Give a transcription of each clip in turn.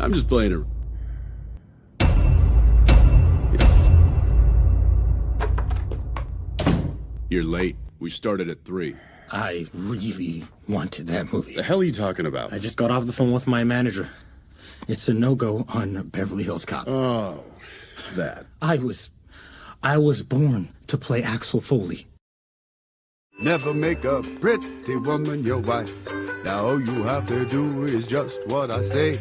I'm just playing it. You're late. We started at 3. I really wanted that movie. The hell are you talking about? I just got off the phone with my manager. It's a no-go on Beverly Hills Cop. Oh, that. I was born to play Axel Foley. Never make a pretty woman your wife. Now all you have to do is just what I say.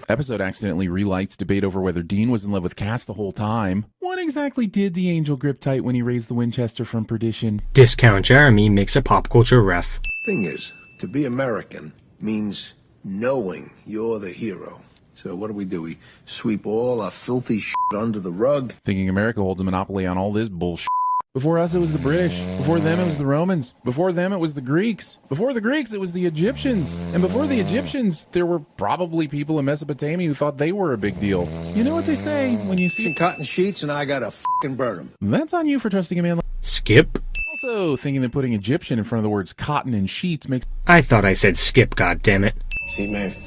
Episode accidentally relights debate over whether Dean was in love with Cass the whole time. What exactly did the angel grip tight when he raised the Winchester from perdition? Discount Jeremy makes a pop culture ref. Thing is, to be American means knowing you're the hero. So what do? We sweep all our filthy shit under the rug? Thinking America holds a monopoly on all this bullshit. Before us, it was the British. Before them, it was the Romans. Before them, it was the Greeks. Before the Greeks, it was the Egyptians. And before the Egyptians, there were probably people in Mesopotamia who thought they were a big deal. You know what they say when you see Cotton sheets and I gotta fucking burn them. That's on you for trusting a man like... Skip. Also, thinking that putting Egyptian in front of the words cotton and sheets makes... I thought I said skip, goddammit. See, Maeve,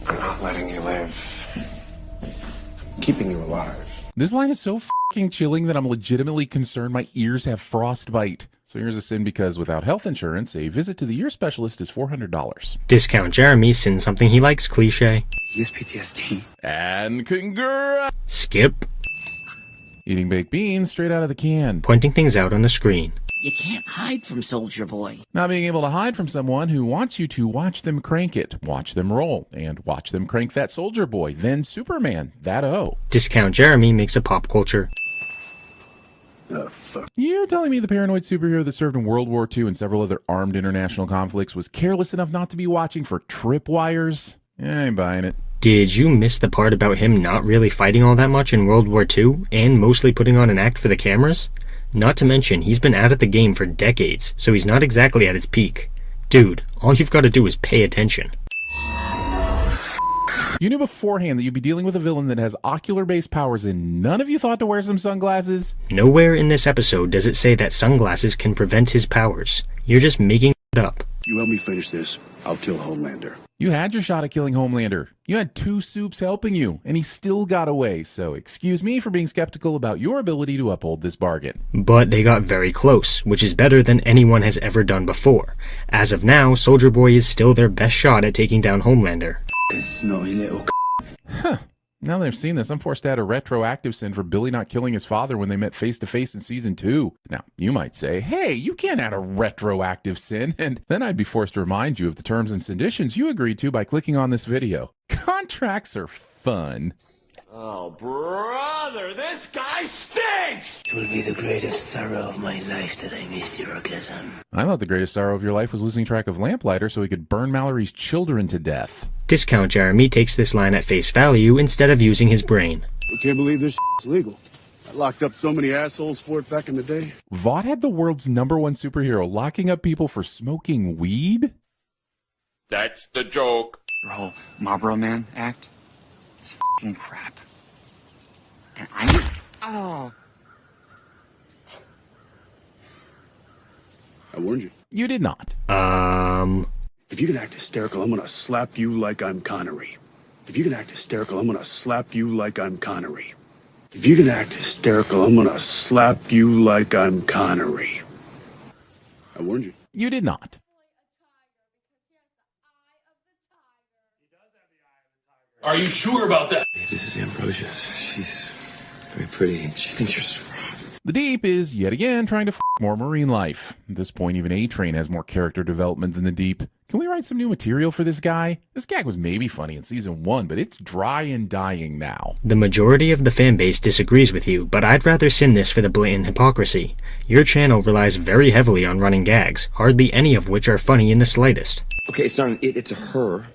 I'm not letting you live. I'm keeping you alive. This line is so fucking chilling that I'm legitimately concerned my ears have frostbite. So here's a sin because without health insurance, a visit to the ear specialist is $400. Discount Jeremy sins something he likes cliche. He has PTSD. And congrats! Skip. Eating baked beans straight out of the can. Pointing things out on the screen. You can't hide from Soldier Boy. Not being able to hide from someone who wants you to watch them crank it, watch them roll, and watch them crank that Soldier Boy, then Superman, that O. Discount Jeremy makes a pop culture. Oh, fuck. You're telling me the paranoid superhero that served in World War II and several other armed international conflicts was careless enough not to be watching for tripwires? I ain't buying it. Did you miss the part about him not really fighting all that much in World War II, and mostly putting on an act for the cameras? Not to mention, he's been out at the game for decades, so he's not exactly at his peak. Dude, all you've got to do is pay attention. You knew beforehand that you'd be dealing with a villain that has ocular-based powers and none of you thought to wear some sunglasses? Nowhere in this episode does it say that sunglasses can prevent his powers. You're just making it up. You help me finish this, I'll kill Homelander. You had your shot at killing Homelander. You had 2 soups helping you, and he still got away, so excuse me for being skeptical about your ability to uphold this bargain. But they got very close, which is better than anyone has ever done before. As of now, Soldier Boy is still their best shot at taking down Homelander. Snowy little Huh. Now that I've seen this, I'm forced to add a retroactive sin for Billy not killing his father when they met face-to-face in Season 2. Now, you might say, hey, you can't add a retroactive sin, and then I'd be forced to remind you of the terms and conditions you agreed to by clicking on this video. Contracts are fun. Oh, brother, this guy stinks! It will be the greatest sorrow of my life that I missed your orgasm. I thought the greatest sorrow of your life was losing track of Lamplighter so he could burn Mallory's children to death. Discount Jeremy takes this line at face value instead of using his brain. I can't believe this is legal. I locked up so many assholes for it back in the day. Vought had the world's #1 superhero locking up people for smoking weed? That's the joke. Your whole Marlboro Man act? It's fucking crap. And I warned you. You did not. If you can act hysterical, I'm gonna slap you like I'm Connery. If you can act hysterical, I'm gonna slap you like I'm Connery. If you can act hysterical, I'm gonna slap you like I'm Connery. I warned you. You did not. Are you sure about that? This is Ambrosia's. She's very pretty and she thinks you're strong. The Deep is, yet again, trying to f more marine life. At this point, even A-Train has more character development than the Deep. Can we write some new material for this guy? This gag was maybe funny in Season 1, but it's dry and dying now. The majority of the fanbase disagrees with you, but I'd rather sin this for the blatant hypocrisy. Your channel relies very heavily on running gags, hardly any of which are funny in the slightest. Okay, it's not an it, it's a her.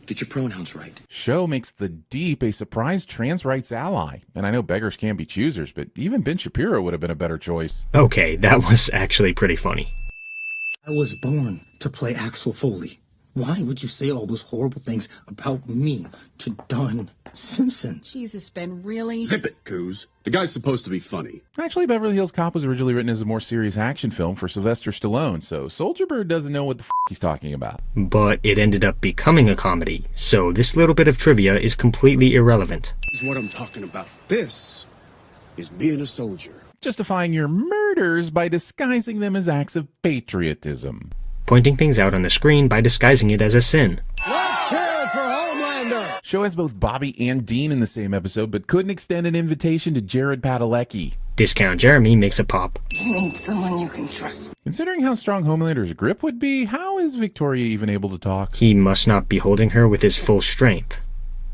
Get your pronouns right. Show makes the Deep a surprise trans rights ally. And I know beggars can be choosers, but even Ben Shapiro would have been a better choice. Okay, that was actually pretty funny. I was born to play Axel Foley. Why would you say all those horrible things about me to Don Simpson? Jesus, Ben, really? Zip it, Coos. The guy's supposed to be funny. Actually, Beverly Hills Cop was originally written as a more serious action film for Sylvester Stallone, so Soldier Bird doesn't know what the he's talking about. But it ended up becoming a comedy, so this little bit of trivia is completely irrelevant. This is what I'm talking about. This is being a soldier. Justifying your murders by disguising them as acts of patriotism. Pointing things out on the screen by disguising it as a sin. Let's hear it for Homelander! Show has both Bobby and Dean in the same episode, but couldn't extend an invitation to Jared Padalecki. Discount Jeremy makes a pop. You need someone you can trust. Considering how strong Homelander's grip would be, how is Victoria even able to talk? He must not be holding her with his full strength.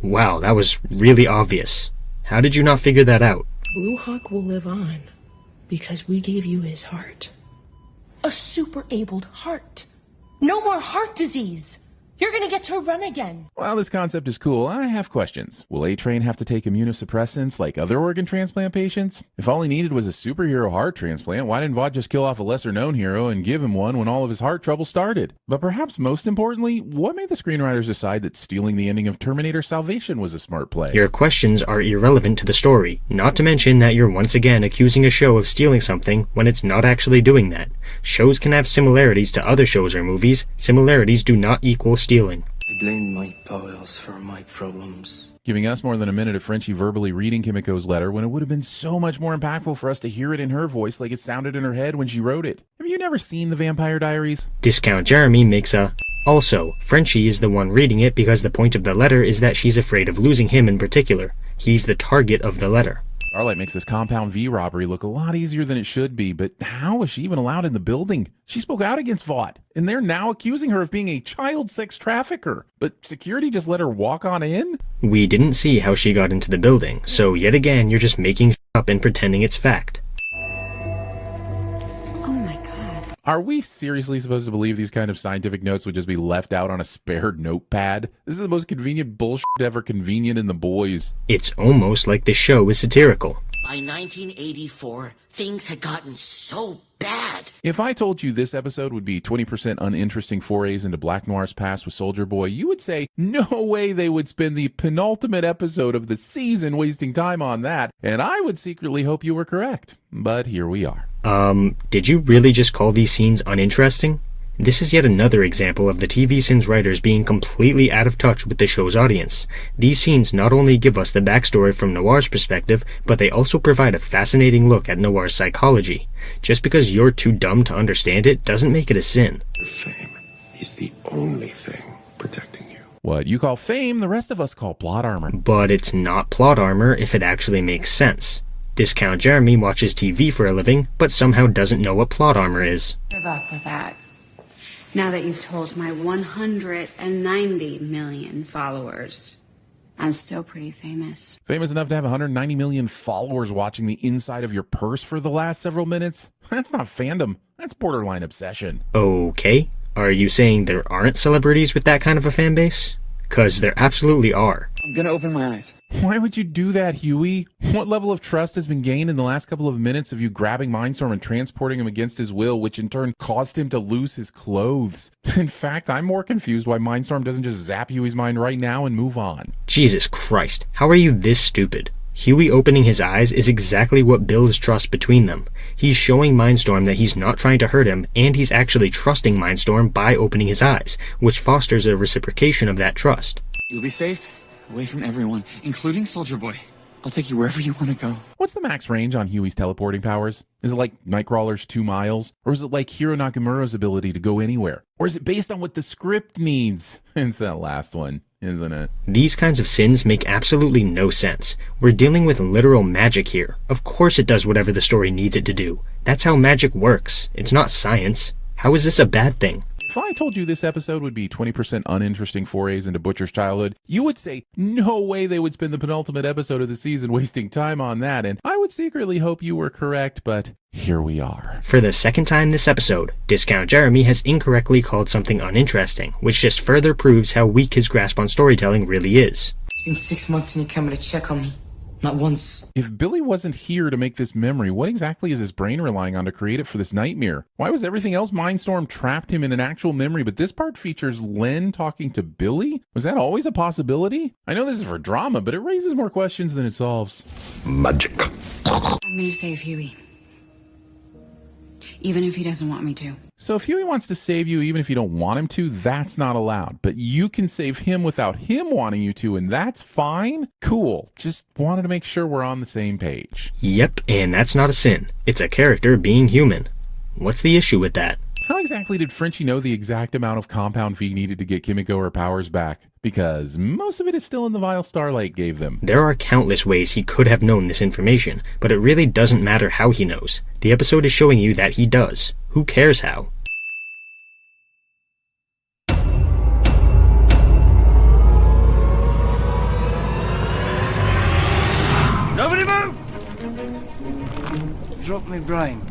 Wow, that was really obvious. How did you not figure that out? Blue Hawk will live on because we gave you his heart. A super-abled heart. No more heart disease. You're gonna get to run again. While this concept is cool, I have questions. Will A-Train have to take immunosuppressants like other organ transplant patients? If all he needed was a superhero heart transplant, why didn't Vought just kill off a lesser-known hero and give him one when all of his heart trouble started? But perhaps most importantly, what made the screenwriters decide that stealing the ending of Terminator Salvation was a smart play? Your questions are irrelevant to the story, not to mention that you're once again accusing a show of stealing something when it's not actually doing that. Shows can have similarities to other shows or movies. Similarities do not equal stealing. I blame my powers for my problems. Giving us more than a minute of Frenchie verbally reading Kimiko's letter when it would have been so much more impactful for us to hear it in her voice like it sounded in her head when she wrote it. Have you never seen The Vampire Diaries? Discount Jeremy makes a... Also, Frenchie is the one reading it because the point of the letter is that she's afraid of losing him in particular. He's the target of the letter. Starlight makes this Compound V robbery look a lot easier than it should be, but how was she even allowed in the building? She spoke out against Vought, and they're now accusing her of being a child sex trafficker. But security just let her walk on in? We didn't see how she got into the building, so yet again you're just making up and pretending it's fact. Are we seriously supposed to believe these kind of scientific notes would just be left out on a spare notepad? This is the most convenient bullshit ever convenient in The Boys. It's almost like the show is satirical. By 1984, things had gotten so bad. If I told you this episode would be 20% uninteresting forays into Black Noir's past with Soldier Boy, you would say, no way they would spend the penultimate episode of the season wasting time on that, and I would secretly hope you were correct. But here we are. Did you really just call these scenes uninteresting? This is yet another example of the TVSins writers being completely out of touch with the show's audience. These scenes not only give us the backstory from Noir's perspective, but they also provide a fascinating look at Noir's psychology. Just because you're too dumb to understand it doesn't make it a sin. Your fame is the only thing protecting you. What you call fame, the rest of us call plot armor. But it's not plot armor if it actually makes sense. Discount Jeremy watches TV for a living, but somehow doesn't know what plot armor is. Give up with that. Now that you've told my 190 million followers, I'm still pretty famous. Famous enough to have 190 million followers watching the inside of your purse for the last several minutes? That's not fandom. That's borderline obsession. Okay. Are you saying there aren't celebrities with that kind of a fan base? 'Cause there absolutely are. I'm gonna open my eyes. Why would you do that, Huey? What level of trust has been gained in the last couple of minutes of you grabbing Mindstorm and transporting him against his will, which in turn caused him to lose his clothes? In fact, I'm more confused why Mindstorm doesn't just zap Huey's mind right now and move on. Jesus Christ, how are you this stupid? Huey opening his eyes is exactly what builds trust between them. He's showing Mindstorm that he's not trying to hurt him, and he's actually trusting Mindstorm by opening his eyes, which fosters a reciprocation of that trust. You'll be safe, away from everyone, including Soldier Boy. I'll take you wherever you want to go. What's the max range on Huey's teleporting powers? Is it like Nightcrawler's 2 miles? Or is it like Hiro Nakamura's ability to go anywhere? Or is it based on what the script needs? It's that last one, isn't it? These kinds of sins make absolutely no sense. We're dealing with literal magic here. Of course it does whatever the story needs it to do. That's how magic works. It's not science. How is this a bad thing? If I told you this episode would be 20% uninteresting forays into Butcher's childhood, you would say, no way they would spend the penultimate episode of the season wasting time on that, and I would secretly hope you were correct, but here we are. For the second time this episode, Discount Jeremy has incorrectly called something uninteresting, which just further proves how weak his grasp on storytelling really is. It's been 6 months and you're coming to check on me. Not once. If Billy wasn't here to make this memory, what exactly is his brain relying on to create it for this nightmare? Why was everything else Mindstorm trapped him in an actual memory, but this part features Len talking to Billy? Was that always a possibility? I know this is for drama, but it raises more questions than it solves. Magic. I'm gonna save Huey. Even if he doesn't want me to. So if Huey wants to save you even if you don't want him to, that's not allowed. But you can save him without him wanting you to, and that's fine? Cool. Just wanted to make sure we're on the same page. Yep, and that's not a sin. It's a character being human. What's the issue with that? How exactly did Frenchie know the exact amount of compound V needed to get Kimiko her powers back? Because most of it is still in the vial Starlight gave them. There are countless ways he could have known this information, but it really doesn't matter how he knows. The episode is showing you that he does. Who cares how? Nobody move! Drop me brain.